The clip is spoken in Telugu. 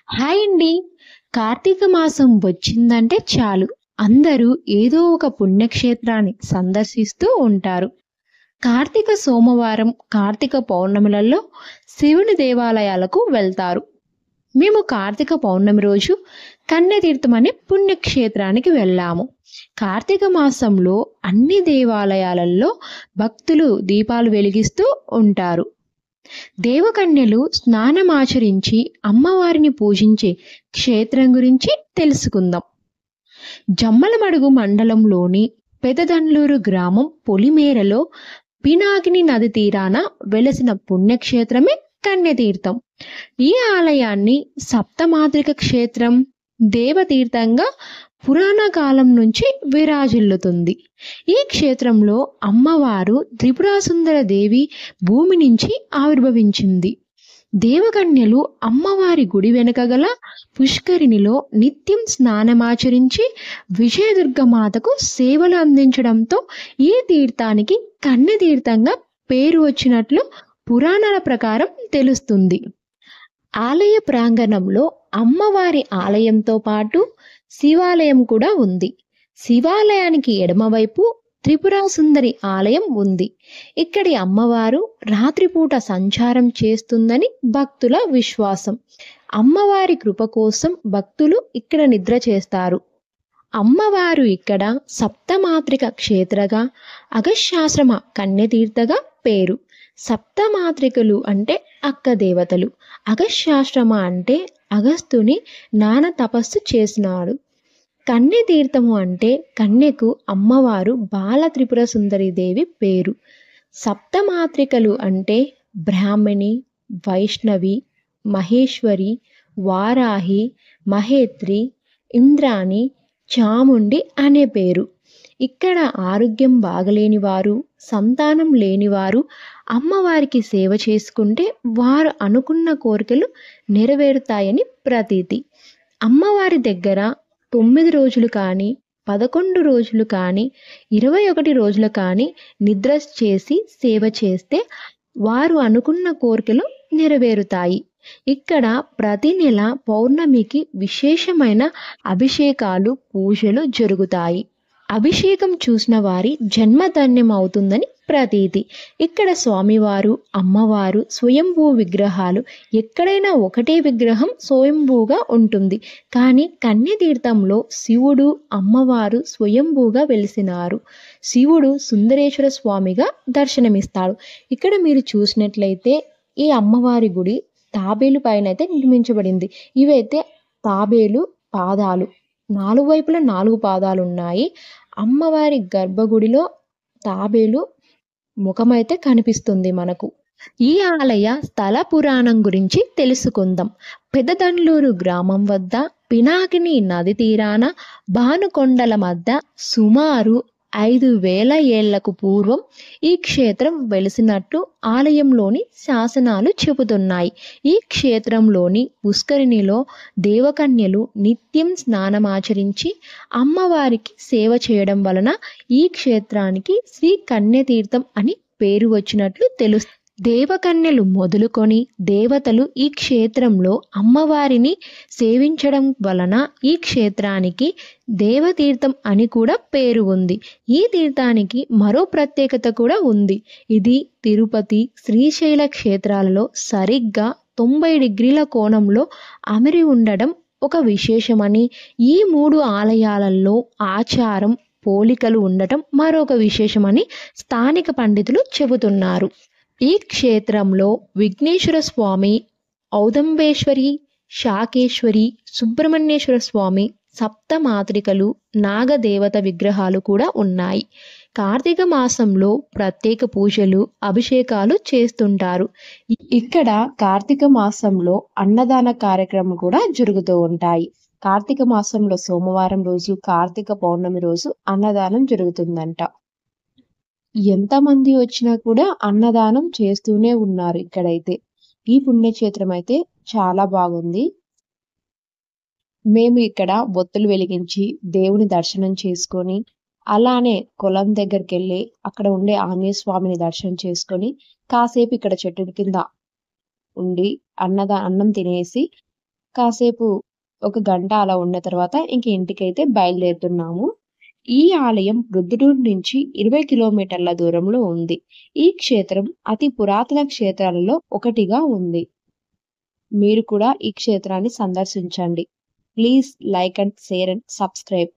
హాయ్ అండి. కార్తీక మాసం వచ్చిందంటే చాలు అందరూ ఏదో ఒక పుణ్యక్షేత్రాన్ని సందర్శిస్తూ ఉంటారు. కార్తీక సోమవారం, కార్తీక పౌర్ణమిలలో శివుని దేవాలయాలకు వెళ్తారు. మేము కార్తీక పౌర్ణమి రోజు కన్యతీర్థం అనే పుణ్యక్షేత్రానికి వెళ్ళాము. కార్తీక మాసంలో అన్ని దేవాలయాలలో భక్తులు దీపాలు వెలిగిస్తూ ఉంటారు. దేవకన్యలు స్నానమాచరించి అమ్మవారిని పూజించే క్షేత్రం గురించి తెలుసుకుందాం. జమ్మలమడుగు మండలంలోని పెదదండ్లూరు గ్రామం పొలిమేరలో పినాకిని నది తీరాన వెలసిన పుణ్యక్షేత్రమే కన్యతీర్థం. ఈ ఆలయాన్ని సప్తమాత్రిక క్షేత్రం, దేవతీర్థంగా పురాణ కాలం నుంచి విరాజిల్లుతుంది. ఈ క్షేత్రంలో అమ్మవారు త్రిపురాసుందర దేవి భూమి నుంచి ఆవిర్భవించింది. దేవకన్యలు అమ్మవారి గుడి వెనుక గల పుష్కరిణిలో నిత్యం స్నానమాచరించి విజయదుర్గమాతకు సేవలు అందించడంతో ఈ తీర్థానికి కన్యతీర్థంగా పేరు వచ్చినట్లు పురాణాల ప్రకారం తెలుస్తుంది. ఆలయ ప్రాంగణంలో అమ్మవారి ఆలయంతో పాటు శివాలయం కూడా ఉంది. శివాలయానికి ఎడమవైపు త్రిపురాసుందరి ఆలయం ఉంది. ఇక్కడి అమ్మవారు రాత్రిపూట సంచారం చేస్తుందని భక్తుల విశ్వాసం. అమ్మవారి కృప కోసం భక్తులు ఇక్కడ నిద్ర చేస్తారు. అమ్మవారు ఇక్కడ సప్తమాత్రిక క్షేత్రగా, అగస్త్యాశ్రమ కన్యతీర్థగా పేరు. సప్తమాత్రికలు అంటే అక్క దేవతలు, అగస్త్యాశ్రమ అంటే అగస్త్యుని నాన్న తపస్సు చేసినాడు. కన్యతీర్థము అంటే కన్యకు అమ్మవారు బాల త్రిపుర సుందరి దేవి పేరు. సప్తమాత్రికలు అంటే బ్రాహ్మణి, వైష్ణవి, మహేశ్వరి, వారాహి, మహేత్రి, ఇంద్రాణి, చాముండి అనే పేరు. ఇక్కడ ఆరోగ్యం బాగలేని వారు, సంతానం లేనివారు అమ్మవారికి సేవ చేసుకుంటే వారు అనుకున్న కోరికలు నెరవేరుతాయని ప్రతీతి. అమ్మవారి దగ్గర 9 రోజులు కానీ, 11 రోజులు కానీ, 21 రోజులు కానీ నిద్ర చేసి సేవ చేస్తే వారు అనుకున్న కోరికలు నెరవేరుతాయి. ఇక్కడ ప్రతి నెల పౌర్ణమికి విశేషమైన అభిషేకాలు, పూజలు జరుగుతాయి. అభిషేకం చూసిన వారి జన్మధన్యం అవుతుందని ప్రతీతి. ఇక్కడ స్వామివారు, అమ్మవారు స్వయంభూ విగ్రహాలు. ఎక్కడైనా ఒకటే విగ్రహం స్వయంభూగా ఉంటుంది. కానీ కన్యతీర్థంలో శివుడు, అమ్మవారు స్వయంభూగా వెలిసినారు. శివుడు సుందరేశ్వర స్వామిగా దర్శనమిస్తాడు. ఇక్కడ మీరు చూసినట్లయితే ఈ అమ్మవారి గుడి తాబేలు పైన అయితే నిర్మించబడింది. ఇవైతే తాబేలు పాదాలు, 4 వైపులా 4 పాదాలు ఉన్నాయి. అమ్మవారి గర్భగుడిలో తాబేలు ముఖమైతే కనిపిస్తుంది మనకు. ఈ ఆలయ స్థల పురాణం గురించి తెలుసుకుందాం. పెదదండ్లూరు గ్రామం వద్ద పినాకిని నది తీరాన భానుకొండల మధ్య సుమారు 5000 ఏళ్లకు పూర్వం ఈ క్షేత్రం వెలిసినట్టు ఆలయంలోని శాసనాలు చెబుతున్నాయి. ఈ క్షేత్రంలోని పుష్కరిణిలో దేవకన్యలు నిత్యం స్నానమాచరించి అమ్మవారికి సేవ చేయడం వలన ఈ క్షేత్రానికి శ్రీ కన్యతీర్థం అని పేరు వచ్చినట్లు తెలుస్తుంది. దేవకన్యలు మొదలుకొని దేవతలు ఈ క్షేత్రంలో అమ్మవారిని సేవించడం వలన ఈ క్షేత్రానికి దేవతీర్థం అని కూడా పేరు ఉంది. ఈ తీర్థానికి మరో ప్రత్యేకత కూడా ఉంది. ఇది తిరుపతి, శ్రీశైల క్షేత్రాలలో సరిగ్గా 90 డిగ్రీల కోణంలో అమరి ఉండడం ఒక విశేషమని, ఈ 3 ఆలయాలలో ఆచారం, పోలికలు ఉండటం మరొక విశేషమని స్థానిక పండితులు చెబుతున్నారు. ఈ క్షేత్రంలో విఘ్నేశ్వర స్వామి, ఔదంబేశ్వరి, శాకేశ్వరి, సుబ్రహ్మణ్యేశ్వర స్వామి, సప్తమాత్రికలు, నాగదేవత విగ్రహాలు కూడా ఉన్నాయి. కార్తీక మాసంలో ప్రత్యేక పూజలు, అభిషేకాలు చేస్తుంటారు. ఇక్కడ కార్తీక మాసంలో అన్నదాన కార్యక్రమం కూడా జరుగుతూ ఉంటాయి. కార్తీక మాసంలో సోమవారం రోజు, కార్తీక పౌర్ణమి రోజు అన్నదానం జరుగుతుందంట. ఎంతమంది వచ్చినా కూడా అన్నదానం చేస్తూనే ఉన్నారు ఇక్కడైతే. ఈ పుణ్యక్షేత్రం అయితే చాలా బాగుంది. మేము ఇక్కడ బొత్తులు వెలిగించి దేవుని దర్శనం చేసుకొని, అలానే కొలం దగ్గరికి వెళ్ళి అక్కడ ఉండే ఆంజనేయ స్వామిని దర్శనం చేసుకొని కాసేపు ఇక్కడ చెట్టు కింద ఉండి అన్నం తినేసి కాసేపు ఒక గంట అలా ఉన్న తర్వాత ఇంక ఇంటికైతే బయలుదేరుతున్నాము. ఈ ఆలయం ప్రొద్దుటూరు నుంచి 20 కిలోమీటర్ల దూరంలో ఉంది. ఈ క్షేత్రం అతి పురాతన క్షేత్రాలలో ఒకటిగా ఉంది. మీరు కూడా ఈ క్షేత్రాన్ని సందర్శించండి. Please like and share and subscribe.